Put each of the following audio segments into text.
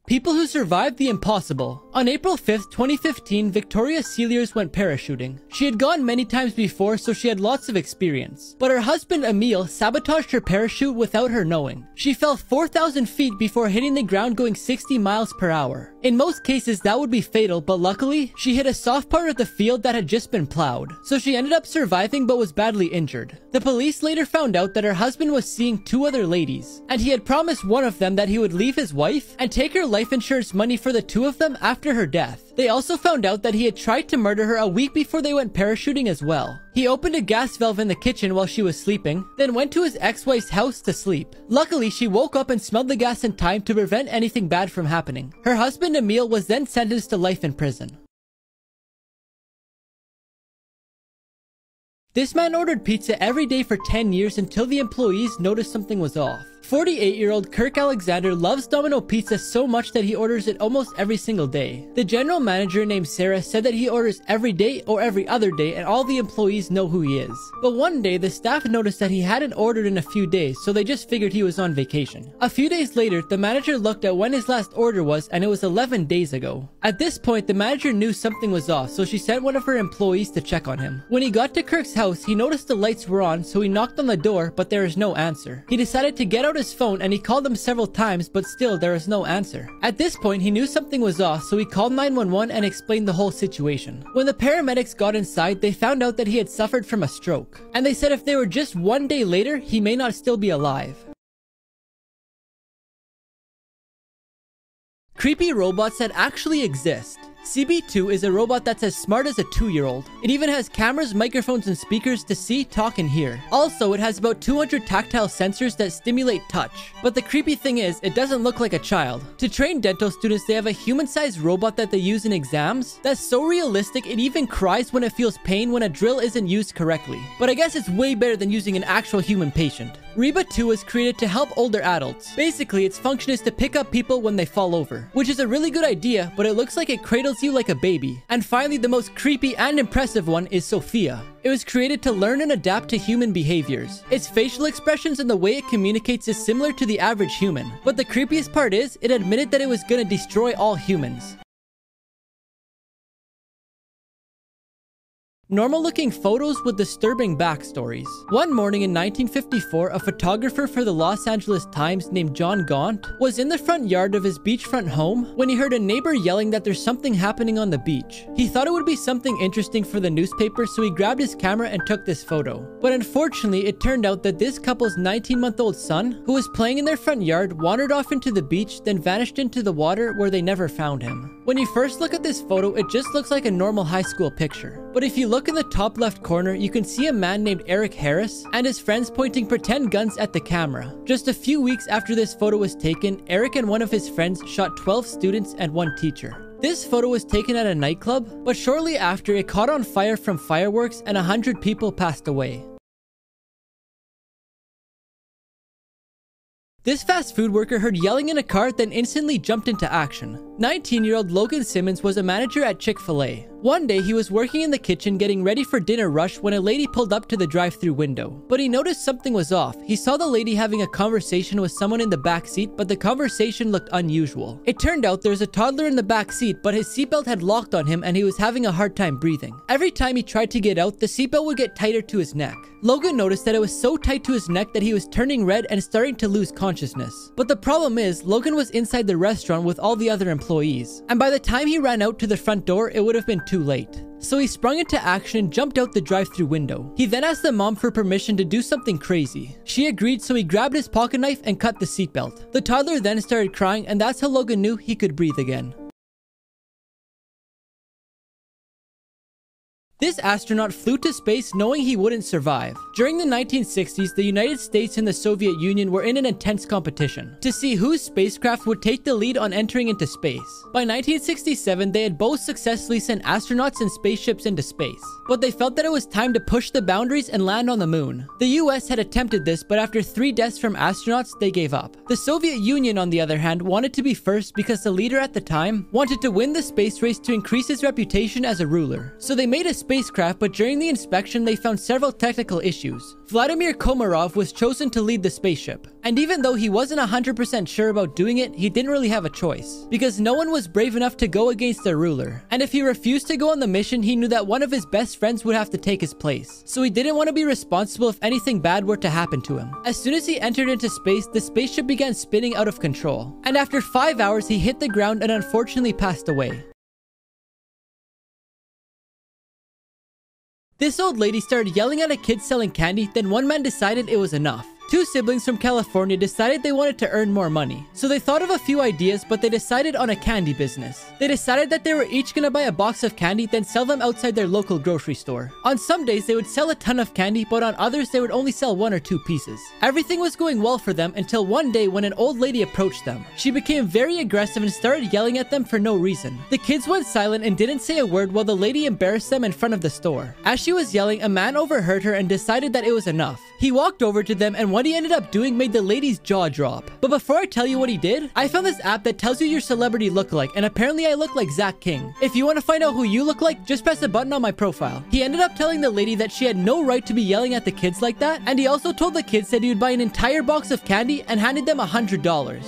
People who survived the impossible. On April 5th, 2015, Victoria Sealiers went parachuting. She had gone many times before, so she had lots of experience. But her husband, Emil, sabotaged her parachute without her knowing. She fell 4,000 feet before hitting the ground going 60 miles per hour. In most cases, that would be fatal, but luckily, she hit a soft part of the field that had just been plowed. So she ended up surviving but was badly injured. The police later found out that her husband was seeing 2 other ladies, and he had promised one of them that he would leave his wife and take her life insurance money for the 2 of them after her death. They also found out that he had tried to murder her a week before they went parachuting as well. He opened a gas valve in the kitchen while she was sleeping, then went to his ex-wife's house to sleep. Luckily, she woke up and smelled the gas in time to prevent anything bad from happening. Her husband, Emil, was then sentenced to life in prison. This man ordered pizza every day for 10 years until the employees noticed something was off. 48-year-old Kirk Alexander loves Domino Pizza so much that he orders it almost every single day. The general manager named Sarah said that he orders every day or every other day and all the employees know who he is. But one day, the staff noticed that he hadn't ordered in a few days, so they just figured he was on vacation. A few days later, the manager looked at when his last order was and it was 11 days ago. At this point, the manager knew something was off, so she sent one of her employees to check on him. When he got to Kirk's house, he noticed the lights were on, so he knocked on the door, but there is no answer. He decided to get out his phone and he called them several times, but still there was no answer. At this point, he knew something was off, so he called 911 and explained the whole situation. When the paramedics got inside, they found out that he had suffered from a stroke, and they said if they were just 1 day later, he may not still be alive. Creepy robots that actually exist. CB2 is a robot that's as smart as a 2-year-old. It even has cameras, microphones, and speakers to see, talk, and hear. Also, it has about 200 tactile sensors that stimulate touch. But the creepy thing is, it doesn't look like a child. To train dental students, they have a human-sized robot that they use in exams that's so realistic it even cries when it feels pain when a drill isn't used correctly. But I guess it's way better than using an actual human patient. Reba 2 was created to help older adults. Basically, its function is to pick up people when they fall over, which is a really good idea, but it looks like it cradles you like a baby. And finally, the most creepy and impressive one is Sophia. It was created to learn and adapt to human behaviors. Its facial expressions and the way it communicates is similar to the average human. But the creepiest part is, it admitted that it was gonna destroy all humans. Normal-looking photos with disturbing backstories. One morning in 1954, a photographer for the Los Angeles Times named John Gaunt was in the front yard of his beachfront home when he heard a neighbor yelling that there's something happening on the beach. He thought it would be something interesting for the newspaper, so he grabbed his camera and took this photo. But unfortunately, it turned out that this couple's 19-month-old son, who was playing in their front yard, wandered off into the beach, then vanished into the water where they never found him. When you first look at this photo, it just looks like a normal high school picture. But if you look in the top left corner, you can see a man named Eric Harris and his friends pointing pretend guns at the camera. Just a few weeks after this photo was taken, Eric and one of his friends shot 12 students and 1 teacher. This photo was taken at a nightclub, but shortly after, it caught on fire from fireworks and 100 people passed away. This fast food worker heard yelling in a car, then instantly jumped into action. 19-year-old Logan Simmons was a manager at Chick-fil-A. One day, he was working in the kitchen getting ready for dinner rush when a lady pulled up to the drive-thru window. But he noticed something was off. He saw the lady having a conversation with someone in the back seat, but the conversation looked unusual. It turned out there was a toddler in the back seat, but his seatbelt had locked on him and he was having a hard time breathing. Every time he tried to get out, the seatbelt would get tighter to his neck. Logan noticed that it was so tight to his neck that he was turning red and starting to lose consciousness. But the problem is, Logan was inside the restaurant with all the other employees, and by the time he ran out to the front door, it would have been too late. So he sprung into action and jumped out the drive-thru window. He then asked the mom for permission to do something crazy. She agreed, so he grabbed his pocket knife and cut the seatbelt. The toddler then started crying, and that's how Logan knew he could breathe again. This astronaut flew to space knowing he wouldn't survive. During the 1960s, the United States and the Soviet Union were in an intense competition to see whose spacecraft would take the lead on entering into space. By 1967, they had both successfully sent astronauts and spaceships into space, but they felt that it was time to push the boundaries and land on the moon. The US had attempted this, but after 3 deaths from astronauts, they gave up. The Soviet Union, on the other hand, wanted to be first because the leader at the time wanted to win the space race to increase his reputation as a ruler. So they made a spacecraft, but during the inspection they found several technical issues. Vladimir Komarov was chosen to lead the spaceship, and even though he wasn't 100% sure about doing it, he didn't really have a choice, because no one was brave enough to go against their ruler. And if he refused to go on the mission, he knew that one of his best friends would have to take his place, so he didn't want to be responsible if anything bad were to happen to him. As soon as he entered into space, the spaceship began spinning out of control, and after 5 hours he hit the ground and unfortunately passed away. This old lady started yelling at a kid selling candy, then one man decided it was enough. Two siblings from California decided they wanted to earn more money. So they thought of a few ideas, but they decided on a candy business. They decided that they were each gonna buy a box of candy, then sell them outside their local grocery store. On some days, they would sell a ton of candy, but on others, they would only sell 1 or 2 pieces. Everything was going well for them until one day when an old lady approached them. She became very aggressive and started yelling at them for no reason. The kids went silent and didn't say a word while the lady embarrassed them in front of the store. As she was yelling, a man overheard her and decided that it was enough. He walked over to them, and what he ended up doing made the lady's jaw drop. But before I tell you what he did, I found this app that tells you your celebrity lookalike, and apparently I look like Zach King. If you want to find out who you look like, just press a button on my profile. He ended up telling the lady that she had no right to be yelling at the kids like that, and he also told the kids that he would buy an entire box of candy and handed them $100.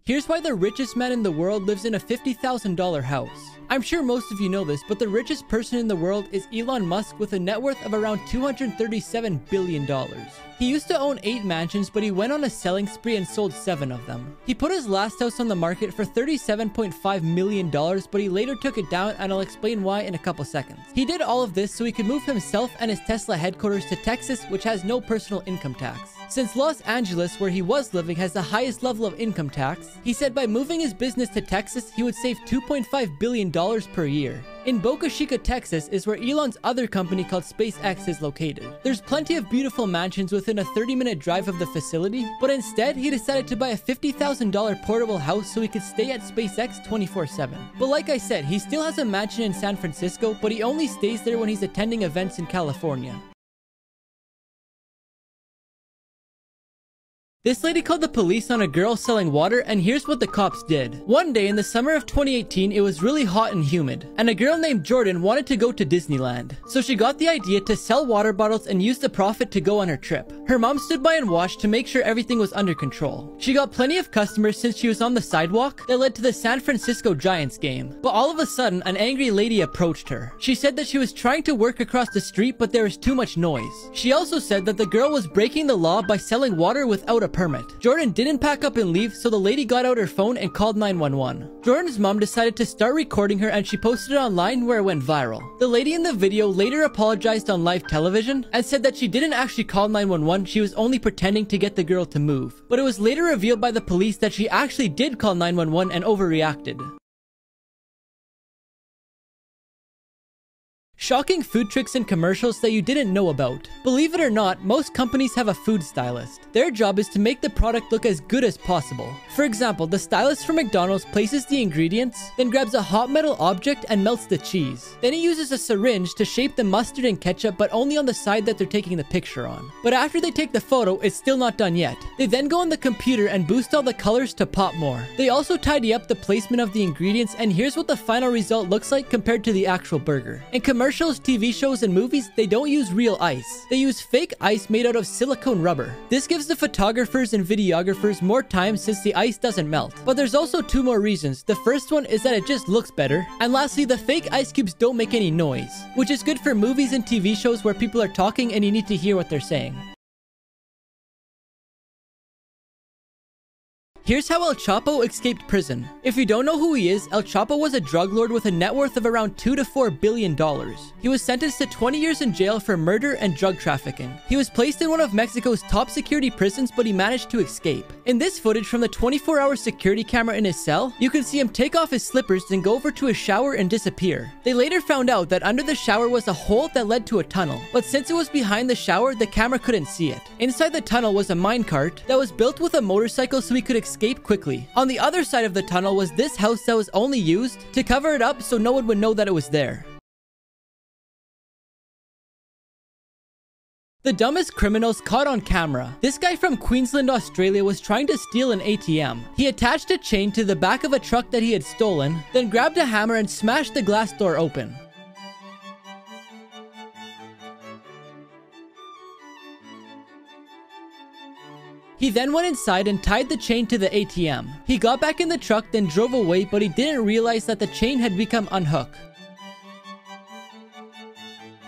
Here's why the richest man in the world lives in a $50,000 house. I'm sure most of you know this, but the richest person in the world is Elon Musk with a net worth of around $237 billion. He used to own 8 mansions, but he went on a selling spree and sold 7 of them. He put his last house on the market for $37.5 million, but he later took it down, and I'll explain why in a couple seconds. He did all of this so he could move himself and his Tesla headquarters to Texas, which has no personal income tax. Since Los Angeles, where he was living, has the highest level of income tax, he said by moving his business to Texas, he would save $2.5 billion per year. In Boca Chica, Texas is where Elon's other company called SpaceX is located. There's plenty of beautiful mansions within a 30-minute drive of the facility, but instead he decided to buy a $50,000 portable house so he could stay at SpaceX 24/7. But like I said, he still has a mansion in San Francisco, but he only stays there when he's attending events in California. This lady called the police on a girl selling water, and here's what the cops did. One day in the summer of 2018, it was really hot and humid, and a girl named Jordan wanted to go to Disneyland. So she got the idea to sell water bottles and use the profit to go on her trip. Her mom stood by and watched to make sure everything was under control. She got plenty of customers since she was on the sidewalk that led to the San Francisco Giants game. But all of a sudden, an angry lady approached her. She said that she was trying to work across the street, but there was too much noise. She also said that the girl was breaking the law by selling water without a permit. Jordan didn't pack up and leave, so the lady got out her phone and called 911. Jordan's mom decided to start recording her, and she posted it online where it went viral. The lady in the video later apologized on live television and said that she didn't actually call 911, she was only pretending to get the girl to move. But it was later revealed by the police that she actually did call 911 and overreacted. Shocking food tricks and commercials that you didn't know about. Believe it or not, most companies have a food stylist. Their job is to make the product look as good as possible. For example, the stylist for McDonald's places the ingredients, then grabs a hot metal object and melts the cheese. Then he uses a syringe to shape the mustard and ketchup, but only on the side that they're taking the picture on. But after they take the photo, it's still not done yet. They then go on the computer and boost all the colors to pop more. They also tidy up the placement of the ingredients, and here's what the final result looks like compared to the actual burger. In commercials, TV shows, and movies, they don't use real ice. They use fake ice made out of silicone rubber. This gives the photographers and videographers more time since the ice doesn't melt. But there's also 2 more reasons. The first one is that it just looks better. And lastly, the fake ice cubes don't make any noise, which is good for movies and TV shows where people are talking and you need to hear what they're saying. Here's how El Chapo escaped prison. If you don't know who he is, El Chapo was a drug lord with a net worth of around $2 to $4 billion. He was sentenced to 20 years in jail for murder and drug trafficking. He was placed in one of Mexico's top security prisons, but he managed to escape. In this footage from the 24-hour security camera in his cell, you can see him take off his slippers, then go over to his shower and disappear. They later found out that under the shower was a hole that led to a tunnel, but since it was behind the shower, the camera couldn't see it. Inside the tunnel was a minecart that was built with a motorcycle so he could escape quickly. On the other side of the tunnel was this house that was only used to cover it up so no one would know that it was there. The dumbest criminals caught on camera. This guy from Queensland, Australia was trying to steal an ATM. He attached a chain to the back of a truck that he had stolen, then grabbed a hammer and smashed the glass door open. He then went inside and tied the chain to the ATM. He got back in the truck, then drove away, but he didn't realize that the chain had become unhooked.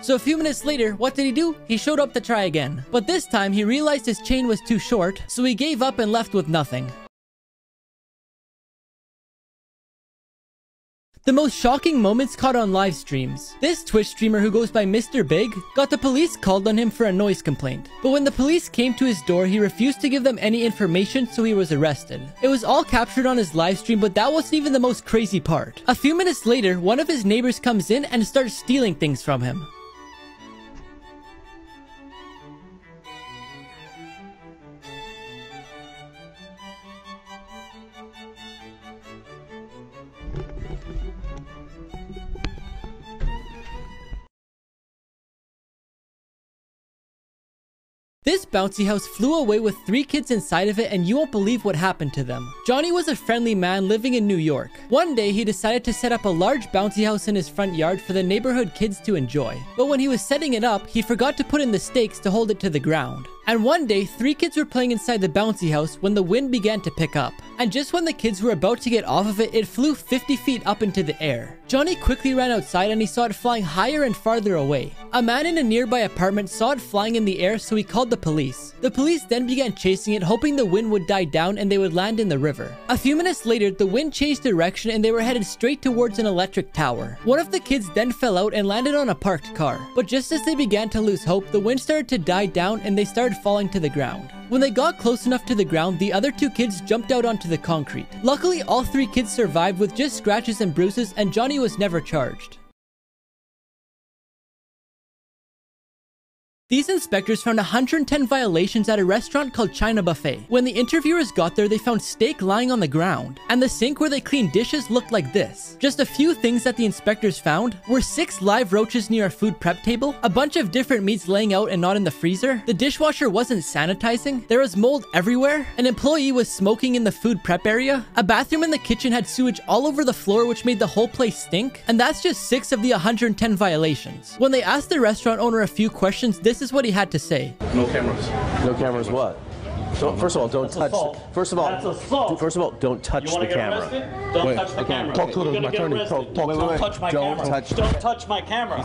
So a few minutes later, what did he do? He showed up to try again. But this time, he realized his chain was too short, so he gave up and left with nothing. The most shocking moments caught on live streams. This Twitch streamer who goes by Mr. Big got the police called on him for a noise complaint. But when the police came to his door, he refused to give them any information, so he was arrested. It was all captured on his live stream, but that wasn't even the most crazy part. A few minutes later, one of his neighbors comes in and starts stealing things from him. This bouncy house flew away with 3 kids inside of it, and you won't believe what happened to them. Johnny was a friendly man living in New York. One day, he decided to set up a large bouncy house in his front yard for the neighborhood kids to enjoy. But when he was setting it up, he forgot to put in the stakes to hold it to the ground. And one day, 3 kids were playing inside the bouncy house when the wind began to pick up. And just when the kids were about to get off of it, it flew 50 feet up into the air. Johnny quickly ran outside and he saw it flying higher and farther away. A man in a nearby apartment saw it flying in the air, so he called the police. The police then began chasing it, hoping the wind would die down and they would land in the river. A few minutes later, the wind changed direction and they were headed straight towards an electric tower. One of the kids then fell out and landed on a parked car. But just as they began to lose hope, the wind started to die down and they started falling to the ground. When they got close enough to the ground, the other 2 kids jumped out onto the concrete. Luckily, all 3 kids survived with just scratches and bruises, and Johnny was never charged. These inspectors found 110 violations at a restaurant called China Buffet. When the interviewers got there, they found steak lying on the ground, and the sink where they cleaned dishes looked like this. Just a few things that the inspectors found were 6 live roaches near a food prep table, a bunch of different meats laying out and not in the freezer, the dishwasher wasn't sanitizing, there was mold everywhere, an employee was smoking in the food prep area, a bathroom in the kitchen had sewage all over the floor which made the whole place stink, and that's just 6 of the 110 violations. When they asked the restaurant owner a few questions, this is what he had to say. No cameras. No cameras what? First of all, don't touch. First of all, don't touch the camera. Don't touch the camera. Talk to the attorney. Don't touch my camera. Don't touch my camera.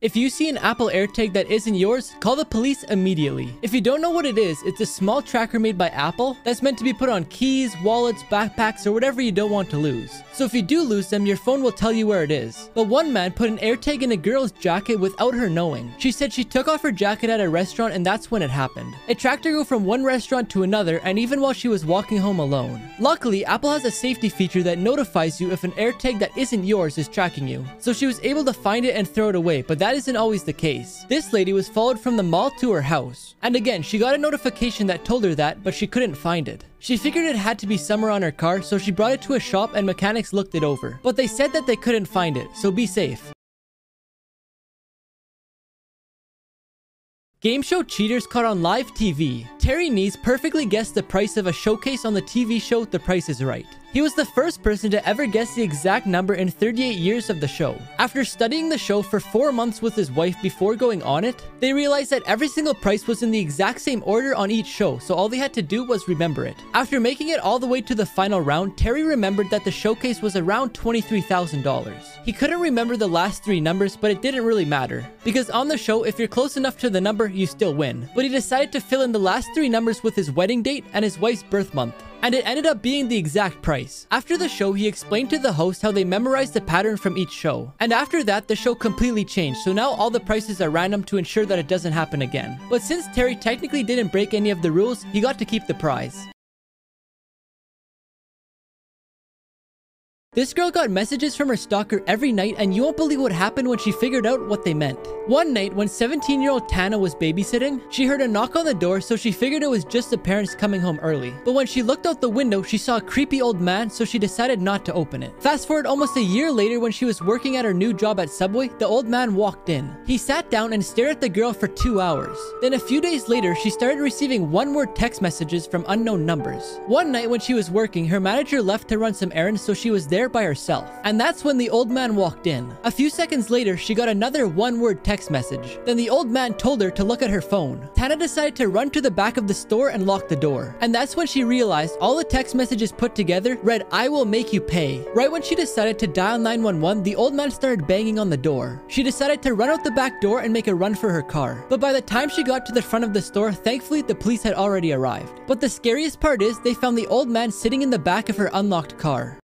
If you see an Apple AirTag that isn't yours, call the police immediately. If you don't know what it is, it's a small tracker made by Apple that's meant to be put on keys, wallets, backpacks, or whatever you don't want to lose. So if you do lose them, your phone will tell you where it is. But one man put an AirTag in a girl's jacket without her knowing. She said she took off her jacket at a restaurant and that's when it happened. It tracked her go from one restaurant to another, and even while she was walking home alone. Luckily, Apple has a safety feature that notifies you if an AirTag that isn't yours is tracking you. So she was able to find it and throw it away, but that isn't always the case. This lady was followed from the mall to her house. And again, she got a notification that told her that, but she couldn't find it. She figured it had to be somewhere on her car, so she brought it to a shop and mechanics looked it over. But they said that they couldn't find it, so be safe. Game show cheaters caught on live TV. Terry Nees perfectly guessed the price of a showcase on the TV show The Price is Right. He was the first person to ever guess the exact number in 38 years of the show. After studying the show for 4 months with his wife before going on it, they realized that every single price was in the exact same order on each show, so all they had to do was remember it. After making it all the way to the final round, Terry remembered that the showcase was around $23,000. He couldn't remember the last 3 numbers, but it didn't really matter, because on the show, if you're close enough to the number, you still win. But he decided to fill in the last 3 numbers with his wedding date and his wife's birth month, and it ended up being the exact price. After the show, he explained to the host how they memorized the pattern from each show. And after that, the show completely changed, so now all the prices are random to ensure that it doesn't happen again. But since Terry technically didn't break any of the rules, he got to keep the prize. This girl got messages from her stalker every night, and you won't believe what happened when she figured out what they meant. One night, when 17-year-old Tana was babysitting, she heard a knock on the door, so she figured it was just the parents coming home early. But when she looked out the window, she saw a creepy old man, so she decided not to open it. Fast forward almost a year later, when she was working at her new job at Subway, the old man walked in. He sat down and stared at the girl for 2 hours. Then a few days later, she started receiving one-word text messages from unknown numbers. One night when she was working, her manager left to run some errands, so she was there by herself. And that's when the old man walked in. A few seconds later, she got another one-word text message. Then the old man told her to look at her phone. Tana decided to run to the back of the store and lock the door. And that's when she realized all the text messages put together read, "I will make you pay." Right when she decided to dial 911, the old man started banging on the door. She decided to run out the back door and make a run for her car. But by the time she got to the front of the store, thankfully the police had already arrived. But the scariest part is they found the old man sitting in the back of her unlocked car.